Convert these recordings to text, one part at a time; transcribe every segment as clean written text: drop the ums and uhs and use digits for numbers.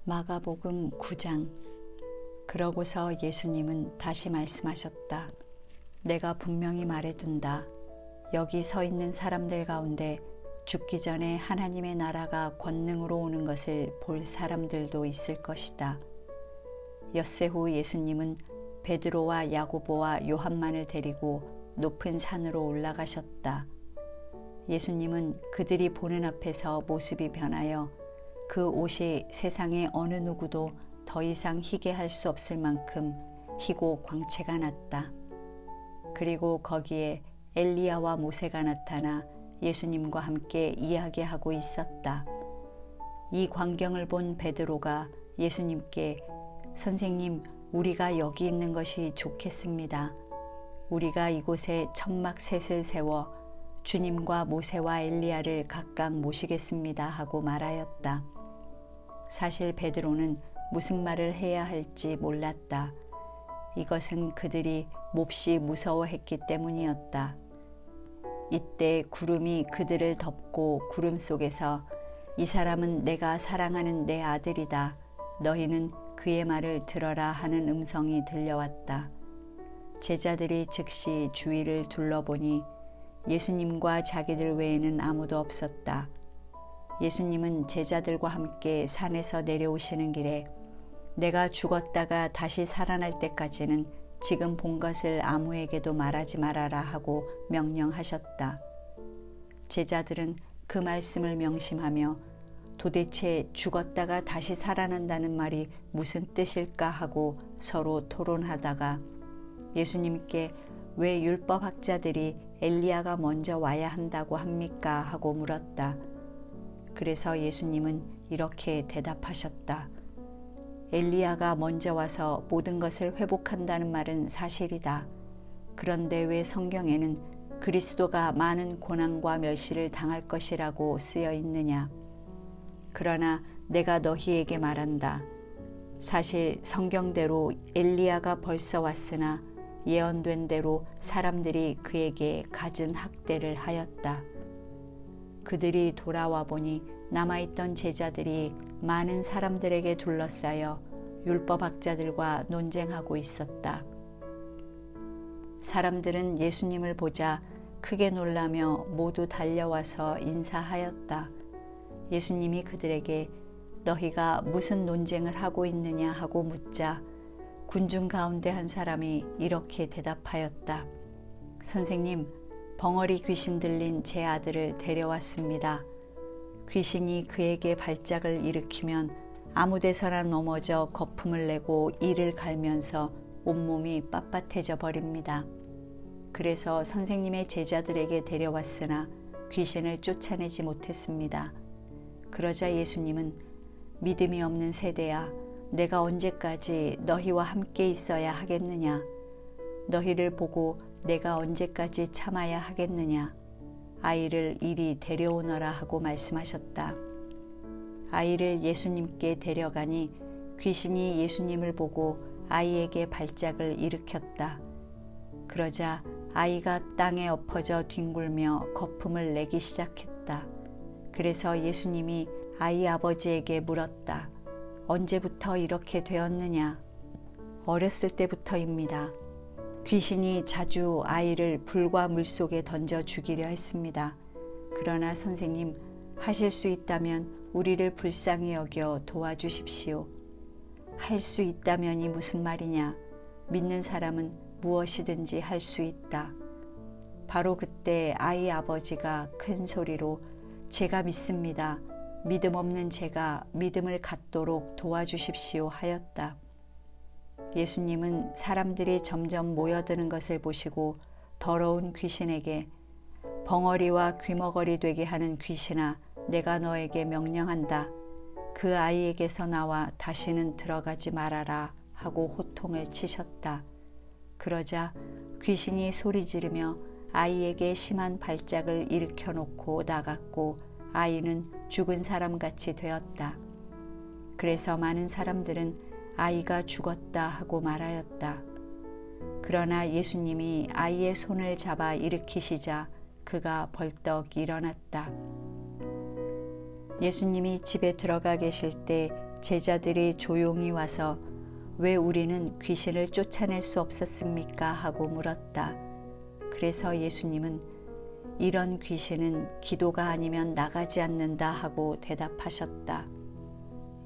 마가복음 9장. 그러고서 예수님은 다시 말씀하셨다. 내가 분명히 말해둔다. 여기 서 있는 사람들 가운데 죽기 전에 하나님의 나라가 권능으로 오는 것을 볼 사람들도 있을 것이다. 엿새 후 예수님은 베드로와 야고보와 요한만을 데리고 높은 산으로 올라가셨다. 예수님은 그들이 보는 앞에서 모습이 변하여 그 옷이 세상의 어느 누구도 더 이상 희게 할 수 없을 만큼 희고 광채가 났다. 그리고 거기에 엘리야와 모세가 나타나 예수님과 함께 이야기하고 있었다. 이 광경을 본 베드로가 예수님께 선생님, 우리가 여기 있는 것이 좋겠습니다. 우리가 이곳에 천막 셋을 세워 주님과 모세와 엘리야를 각각 모시겠습니다 하고 말하였다. 사실 베드로는 무슨 말을 해야 할지 몰랐다. 이것은 그들이 몹시 무서워했기 때문이었다. 이때 구름이 그들을 덮고 구름 속에서 이 사람은 내가 사랑하는 내 아들이다. 너희는 그의 말을 들어라 하는 음성이 들려왔다. 제자들이 즉시 주위를 둘러보니 예수님과 자기들 외에는 아무도 없었다. 예수님은 제자들과 함께 산에서 내려오시는 길에 내가 죽었다가 다시 살아날 때까지는 지금 본 것을 아무에게도 말하지 말아라 하고 명령하셨다. 제자들은 그 말씀을 명심하며 도대체 죽었다가 다시 살아난다는 말이 무슨 뜻일까 하고 서로 토론하다가 예수님께 왜 율법학자들이 엘리야가 먼저 와야 한다고 합니까? 하고 물었다. 그래서 예수님은 이렇게 대답하셨다. 엘리야가 먼저 와서 모든 것을 회복한다는 말은 사실이다. 그런데 왜 성경에는 그리스도가 많은 고난과 멸시를 당할 것이라고 쓰여 있느냐? 그러나 내가 너희에게 말한다. 사실 성경대로 엘리야가 벌써 왔으나 예언된 대로 사람들이 그에게 갖은 학대를 하였다. 그들이 돌아와 보니 남아있던 제자들이 많은 사람들에게 둘러싸여 율법학자들과 논쟁하고 있었다. 사람들은 예수님을 보자 크게 놀라며 모두 달려와서 인사하였다. 예수님이 그들에게 너희가 무슨 논쟁을 하고 있느냐 하고 묻자 군중 가운데 한 사람이 이렇게 대답하였다. 선생님, 벙어리 귀신 들린 제 아들을 데려왔습니다. 귀신이 그에게 발작을 일으키면 아무 데서나 넘어져 거품을 내고 이를 갈면서 온몸이 빳빳해져 버립니다. 그래서 선생님의 제자들에게 데려왔으나 귀신을 쫓아내지 못했습니다. 그러자 예수님은 믿음이 없는 세대야, 내가 언제까지 너희와 함께 있어야 하겠느냐? 너희를 보고 내가 언제까지 참아야 하겠느냐? 아이를 이리 데려오너라 하고 말씀하셨다. 아이를 예수님께 데려가니 귀신이 예수님을 보고 아이에게 발작을 일으켰다. 그러자 아이가 땅에 엎어져 뒹굴며 거품을 내기 시작했다. 그래서 예수님이 아이 아버지에게 물었다. 언제부터 이렇게 되었느냐? 어렸을 때부터입니다. 귀신이 자주 아이를 불과 물 속에 던져 죽이려 했습니다. 그러나 선생님, 하실 수 있다면 우리를 불쌍히 여겨 도와주십시오. 할 수 있다면이 무슨 말이냐? 믿는 사람은 무엇이든지 할 수 있다. 바로 그때 아이 아버지가 큰 소리로 제가 믿습니다. 믿음 없는 제가 믿음을 갖도록 도와주십시오 하였다. 예수님은 사람들이 점점 모여드는 것을 보시고 더러운 귀신에게 벙어리와 귀머거리 되게 하는 귀신아, 내가 너에게 명령한다. 그 아이에게서 나와 다시는 들어가지 말아라 하고 호통을 치셨다. 그러자 귀신이 소리 지르며 아이에게 심한 발작을 일으켜 놓고 나갔고 아이는 죽은 사람같이 되었다. 그래서 많은 사람들은 아이가 죽었다 하고 말하였다. 그러나 예수님이 아이의 손을 잡아 일으키시자 그가 벌떡 일어났다. 예수님이 집에 들어가 계실 때 제자들이 조용히 와서 왜 우리는 귀신을 쫓아낼 수 없었습니까? 하고 물었다. 그래서 예수님은 이런 귀신은 기도가 아니면 나가지 않는다 하고 대답하셨다.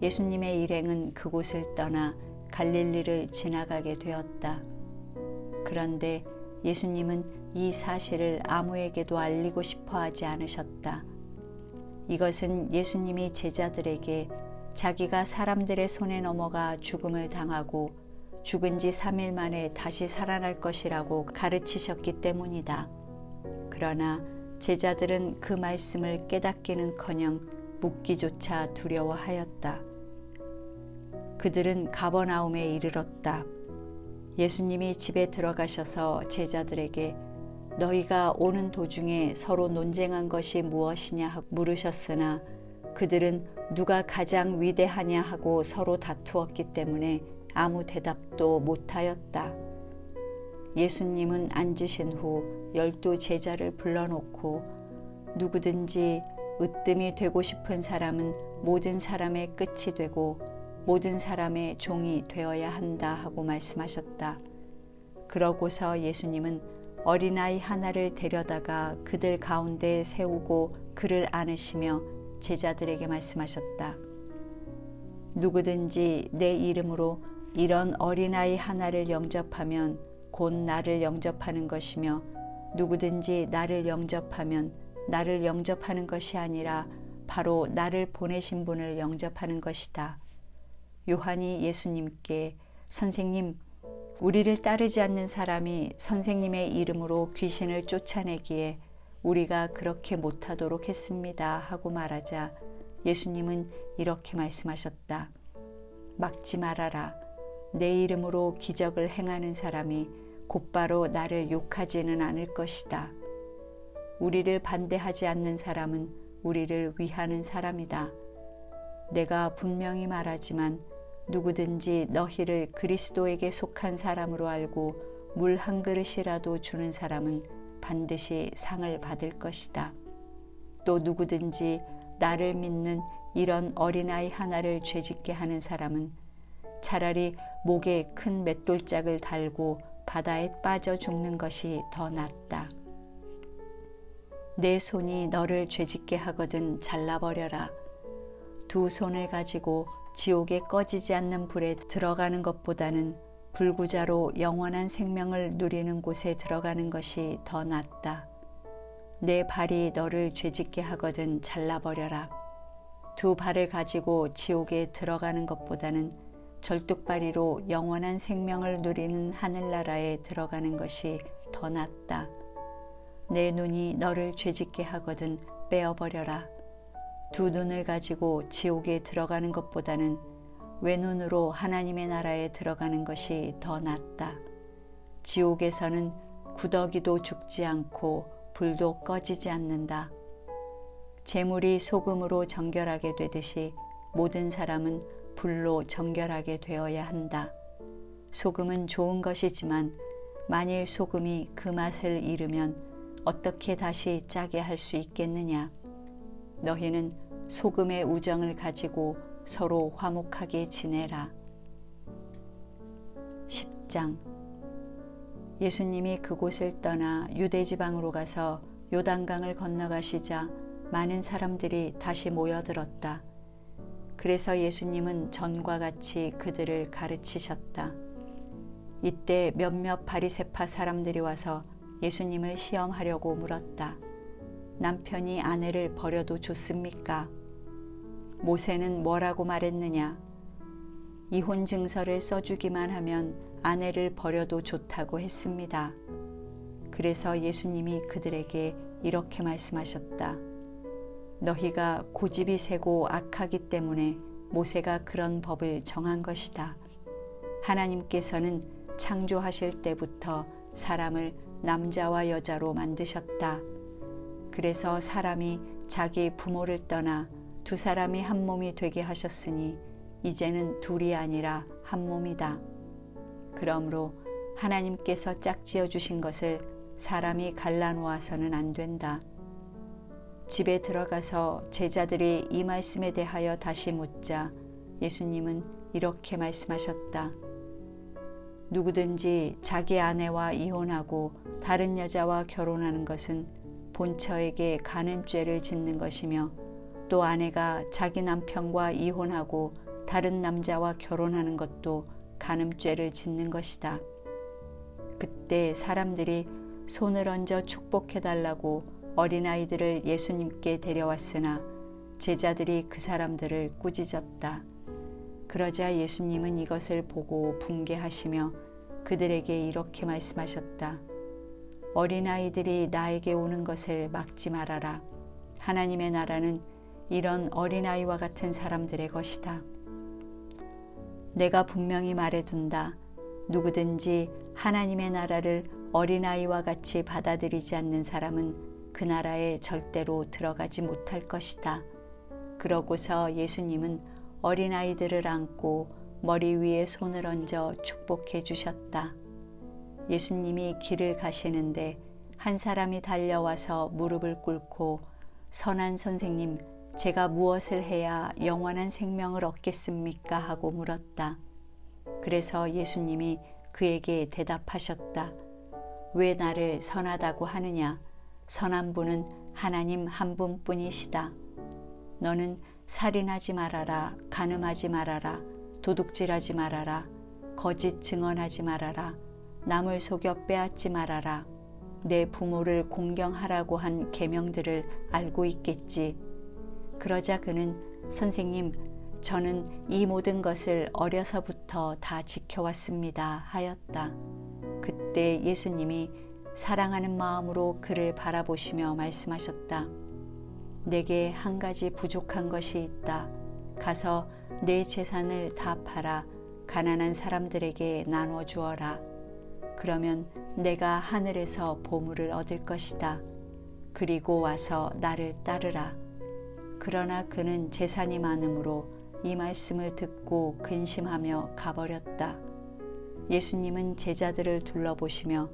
예수님의 일행은 그곳을 떠나 갈릴리를 지나가게 되었다. 그런데 예수님은 이 사실을 아무에게도 알리고 싶어 하지 않으셨다. 이것은 예수님이 제자들에게 자기가 사람들의 손에 넘어가 죽음을 당하고 죽은 지 3일 만에 다시 살아날 것이라고 가르치셨기 때문이다. 그러나 제자들은 그 말씀을 깨닫기는커녕 묻기조차 두려워하였다. 그들은 가버나움에 이르렀다. 예수님이 집에 들어가셔서 제자들에게 너희가 오는 도중에 서로 논쟁한 것이 무엇이냐 하고 물으셨으나 그들은 누가 가장 위대하냐 하고 서로 다투었기 때문에 아무 대답도 못하였다. 예수님은 앉으신 후 12 제자를 불러놓고 누구든지 으뜸이 되고 싶은 사람은 모든 사람의 끝이 되고 모든 사람의 종이 되어야 한다 하고 말씀하셨다. 그러고서 예수님은 어린아이 하나를 데려다가 그들 가운데 세우고 그를 안으시며 제자들에게 말씀하셨다. 누구든지 내 이름으로 이런 어린아이 하나를 영접하면 곧 나를 영접하는 것이며 누구든지 나를 영접하면 나를 영접하는 것이 아니라 바로 나를 보내신 분을 영접하는 것이다. 요한이 예수님께 선생님, 우리를 따르지 않는 사람이 선생님의 이름으로 귀신을 쫓아내기에 우리가 그렇게 못하도록 했습니다 하고 말하자 예수님은 이렇게 말씀하셨다. 막지 말아라. 내 이름으로 기적을 행하는 사람이 곧바로 나를 욕하지는 않을 것이다. 우리를 반대하지 않는 사람은 우리를 위하는 사람이다. 내가 분명히 말하지만 누구든지 너희를 그리스도에게 속한 사람으로 알고 물 한 그릇이라도 주는 사람은 반드시 상을 받을 것이다. 또 누구든지 나를 믿는 이런 어린아이 하나를 죄짓게 하는 사람은 차라리 목에 큰 맷돌짝을 달고 바다에 빠져 죽는 것이 더 낫다. 내 손이 너를 죄짓게 하거든 잘라버려라. 두 손을 가지고 지옥에 꺼지지 않는 불에 들어가는 것보다는 불구자로 영원한 생명을 누리는 곳에 들어가는 것이 더 낫다. 내 발이 너를 죄짓게 하거든 잘라버려라. 두 발을 가지고 지옥에 들어가는 것보다는 절뚝발이로 영원한 생명을 누리는 하늘나라에 들어가는 것이 더 낫다. 내 눈이 너를 죄짓게 하거든 빼어버려라. 두 눈을 가지고 지옥에 들어가는 것보다는 외눈으로 하나님의 나라에 들어가는 것이 더 낫다. 지옥에서는 구더기도 죽지 않고 불도 꺼지지 않는다. 재물이 소금으로 정결하게 되듯이 모든 사람은 불로 정결하게 되어야 한다. 소금은 좋은 것이지만 만일 소금이 그 맛을 잃으면 어떻게 다시 짜게 할 수 있겠느냐. 너희는 소금의 우정을 가지고 서로 화목하게 지내라. 10장. 예수님이 그곳을 떠나 유대지방으로 가서 요단강을 건너가시자 많은 사람들이 다시 모여들었다. 그래서 예수님은 전과 같이 그들을 가르치셨다. 이때 몇몇 바리새파 사람들이 와서 예수님을 시험하려고 물었다. 남편이 아내를 버려도 좋습니까? 모세는 뭐라고 말했느냐? 이혼 증서를 써주기만 하면 아내를 버려도 좋다고 했습니다. 그래서 예수님이 그들에게 이렇게 말씀하셨다. 너희가 고집이 세고 악하기 때문에 모세가 그런 법을 정한 것이다. 하나님께서는 창조하실 때부터 사람을 남자와 여자로 만드셨다. 그래서 사람이 자기 부모를 떠나 두 사람이 한 몸이 되게 하셨으니 이제는 둘이 아니라 한 몸이다. 그러므로 하나님께서 짝지어 주신 것을 사람이 갈라놓아서는 안 된다. 집에 들어가서 제자들이 이 말씀에 대하여 다시 묻자 예수님은 이렇게 말씀하셨다. 누구든지 자기 아내와 이혼하고 다른 여자와 결혼하는 것은 본처에게 간음죄를 짓는 것이며 또 아내가 자기 남편과 이혼하고 다른 남자와 결혼하는 것도 간음죄를 짓는 것이다. 그때 사람들이 손을 얹어 축복해달라고 어린아이들을 예수님께 데려왔으나 제자들이 그 사람들을 꾸짖었다. 그러자 예수님은 이것을 보고 분개하시며 그들에게 이렇게 말씀하셨다. 어린아이들이 나에게 오는 것을 막지 말아라. 하나님의 나라는 이런 어린아이와 같은 사람들의 것이다. 내가 분명히 말해둔다. 누구든지 하나님의 나라를 어린아이와 같이 받아들이지 않는 사람은 그 나라에 절대로 들어가지 못할 것이다. 그러고서 예수님은 어린아이들을 안고 머리 위에 손을 얹어 축복해 주셨다. 예수님이 길을 가시는데 한 사람이 달려와서 무릎을 꿇고 선한 선생님, 제가 무엇을 해야 영원한 생명을 얻겠습니까? 하고 물었다. 그래서 예수님이 그에게 대답하셨다. 왜 나를 선하다고 하느냐? 선한 분은 하나님 한 분뿐이시다. 너는 살인하지 말아라, 간음하지 말아라, 도둑질하지 말아라, 거짓 증언하지 말아라, 남을 속여 빼앗지 말아라, 내 부모를 공경하라고 한 계명들을 알고 있겠지. 그러자 그는 선생님, 저는 이 모든 것을 어려서부터 다 지켜왔습니다 하였다. 그때 예수님이 사랑하는 마음으로 그를 바라보시며 말씀하셨다. 내게 한 가지 부족한 것이 있다. 가서 내 재산을 다 팔아 가난한 사람들에게 나눠 주어라. 그러면 내가 하늘에서 보물을 얻을 것이다. 그리고 와서 나를 따르라. 그러나 그는 재산이 많으므로 이 말씀을 듣고 근심하며 가버렸다. 예수님은 제자들을 둘러보시며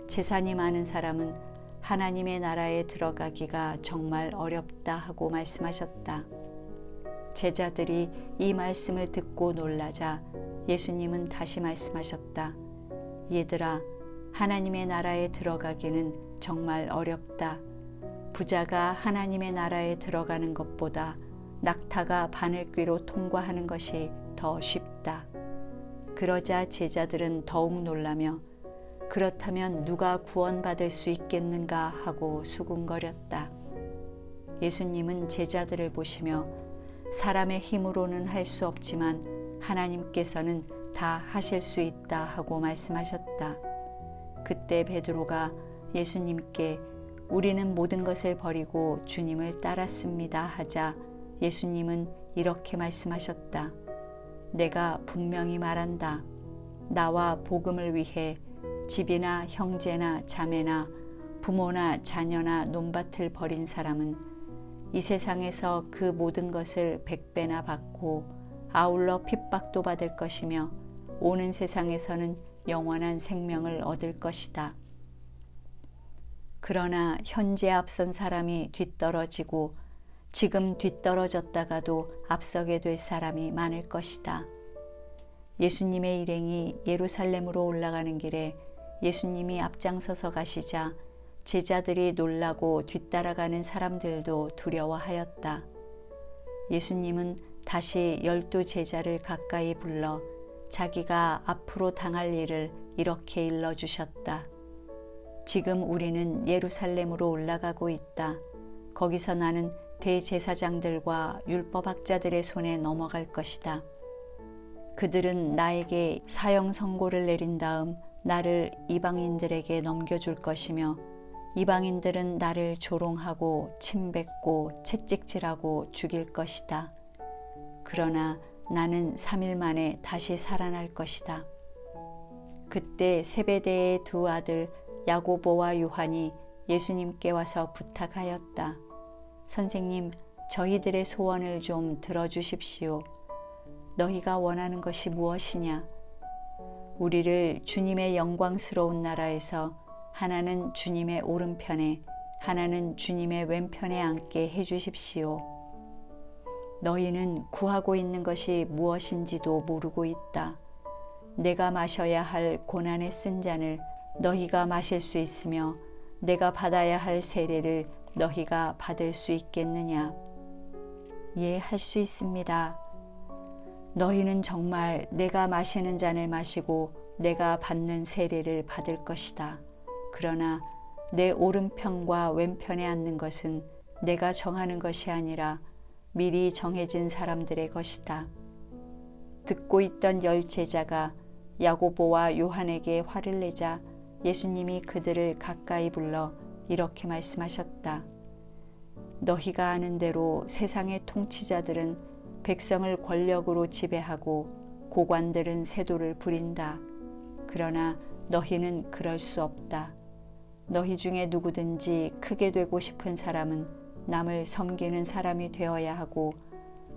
재산이 많은 사람은 하나님의 나라에 들어가기가 정말 어렵다 하고 말씀하셨다. 제자들이 이 말씀을 듣고 놀라자 예수님은 다시 말씀하셨다. 얘들아, 하나님의 나라에 들어가기는 정말 어렵다. 부자가 하나님의 나라에 들어가는 것보다 낙타가 바늘귀로 통과하는 것이 더 쉽다. 그러자 제자들은 더욱 놀라며 그렇다면 누가 구원받을 수 있겠는가 하고 수군거렸다. 예수님은 제자들을 보시며 사람의 힘으로는 할 수 없지만 하나님께서는 다 하실 수 있다 하고 말씀하셨다. 그때 베드로가 예수님께 우리는 모든 것을 버리고 주님을 따랐습니다 하자 예수님은 이렇게 말씀하셨다. 내가 분명히 말한다. 나와 복음을 위해 집이나 형제나 자매나 부모나 자녀나 논밭을 버린 사람은 이 세상에서 그 모든 것을 100배나 받고 아울러 핍박도 받을 것이며 오는 세상에서는 영원한 생명을 얻을 것이다. 그러나 현재 앞선 사람이 뒤떨어지고 지금 뒤떨어졌다가도 앞서게 될 사람이 많을 것이다. 예수님의 일행이 예루살렘으로 올라가는 길에 예수님이 앞장서서 가시자 제자들이 놀라고 뒤따라가는 사람들도 두려워하였다. 예수님은 다시 12 제자를 가까이 불러 자기가 앞으로 당할 일을 이렇게 일러주셨다. 지금 우리는 예루살렘으로 올라가고 있다. 거기서 나는 대제사장들과 율법학자들의 손에 넘어갈 것이다. 그들은 나에게 사형 선고를 내린 다음 나를 이방인들에게 넘겨줄 것이며 이방인들은 나를 조롱하고 침뱉고 채찍질하고 죽일 것이다. 그러나 나는 3일 만에 다시 살아날 것이다. 그때 세베대의 2 아들 야고보와 요한이 예수님께 와서 부탁하였다. 선생님, 저희들의 소원을 좀 들어주십시오. 너희가 원하는 것이 무엇이냐? 우리를 주님의 영광스러운 나라에서 하나는 주님의 오른편에 하나는 주님의 왼편에 앉게 해주십시오. 너희는 구하고 있는 것이 무엇인지도 모르고 있다. 내가 마셔야 할 고난의 쓴 잔을 너희가 마실 수 있으며 내가 받아야 할 세례를 너희가 받을 수 있겠느냐? 예, 할 수 있습니다. 너희는 정말 내가 마시는 잔을 마시고 내가 받는 세례를 받을 것이다. 그러나 내 오른편과 왼편에 앉는 것은 내가 정하는 것이 아니라 미리 정해진 사람들의 것이다. 듣고 있던 10 제자가 야고보와 요한에게 화를 내자 예수님이 그들을 가까이 불러 이렇게 말씀하셨다. 너희가 아는 대로 세상의 통치자들은 백성을 권력으로 지배하고 고관들은 세도를 부린다. 그러나 너희는 그럴 수 없다. 너희 중에 누구든지 크게 되고 싶은 사람은 남을 섬기는 사람이 되어야 하고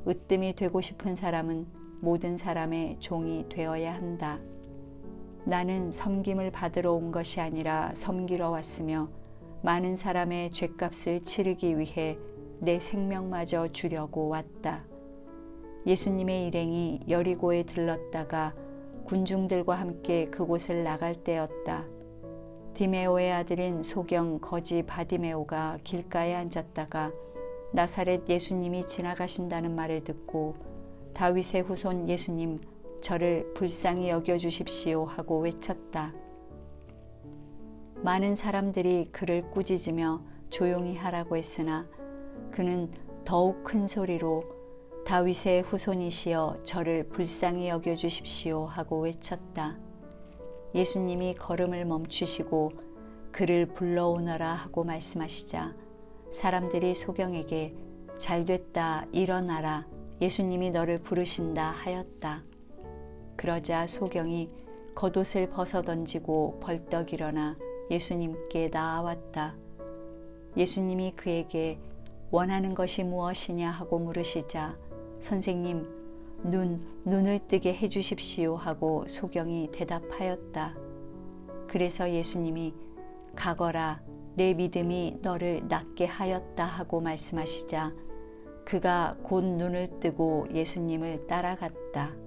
으뜸이 되고 싶은 사람은 모든 사람의 종이 되어야 한다. 나는 섬김을 받으러 온 것이 아니라 섬기러 왔으며 많은 사람의 죗값을 치르기 위해 내 생명마저 주려고 왔다. 예수님의 일행이 여리고에 들렀다가 군중들과 함께 그곳을 나갈 때였다. 디메오의 아들인 소경 거지 바디메오가 길가에 앉았다가 나사렛 예수님이 지나가신다는 말을 듣고 다윗의 후손 예수님, 저를 불쌍히 여겨주십시오 하고 외쳤다. 많은 사람들이 그를 꾸짖으며 조용히 하라고 했으나 그는 더욱 큰 소리로 다윗의 후손이시여 저를 불쌍히 여겨주십시오 하고 외쳤다. 예수님이 걸음을 멈추시고 그를 불러오너라 하고 말씀하시자 사람들이 소경에게 잘됐다 일어나라 예수님이 너를 부르신다 하였다. 그러자 소경이 겉옷을 벗어던지고 벌떡 일어나 예수님께 나아왔다. 예수님이 그에게 원하는 것이 무엇이냐 하고 물으시자 선생님, 눈을 뜨게 해주십시오 하고 소경이 대답하였다. 그래서 예수님이 가거라 내 믿음이 너를 낫게 하였다 하고 말씀하시자 그가 곧 눈을 뜨고 예수님을 따라갔다.